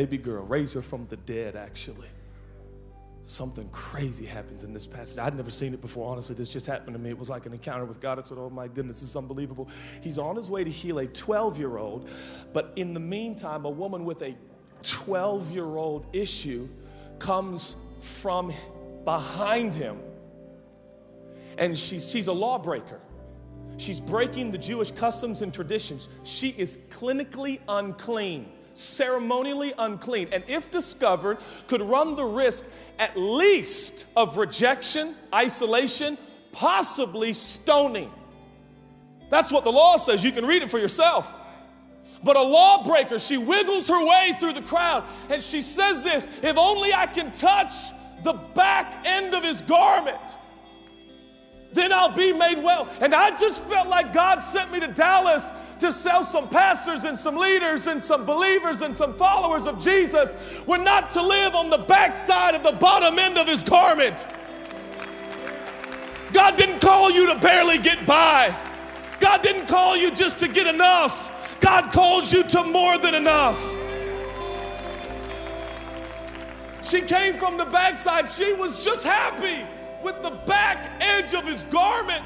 Baby girl, raise her from the dead, actually. Something crazy happens in this passage. I'd never seen it before, honestly. This just happened to me. It was like an encounter with God. I said, oh my goodness, this is unbelievable. He's on his way to heal a 12-year-old, but in the meantime, a woman with a 12-year-old issue comes from behind him, and she's a lawbreaker. She's breaking the Jewish customs and traditions. She is clinically unclean, ceremonially unclean, and if discovered, could run the risk at least of rejection, isolation, possibly stoning. That's what the law says. You can read it for yourself. But a lawbreaker, she wiggles her way through the crowd, and she says this, if only I can touch the back end of his garment, then I'll be made well. And I just felt like God sent me to Dallas to sell some pastors and some leaders and some believers and some followers of Jesus. We're not to live on the backside of the bottom end of his garment. God didn't call you to barely get by. God didn't call you just to get enough. God called you to more than enough. She came from the backside. She was just happy with the back edge of his garment.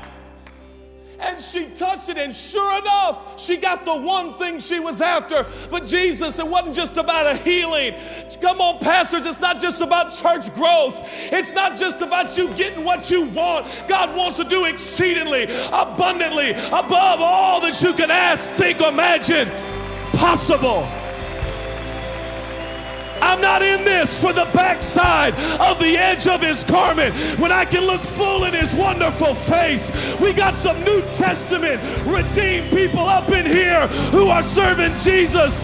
And she touched it, and sure enough, she got the one thing she was after. But Jesus, it wasn't just about a healing. Come on, pastors, it's not just about church growth. It's not just about you getting what you want. God wants to do exceedingly, abundantly, above all that you can ask, think, or imagine possible. I'm not in this for the backside of the edge of his garment when I can look full in his wonderful face. We got some New Testament redeemed people up in here who are serving Jesus.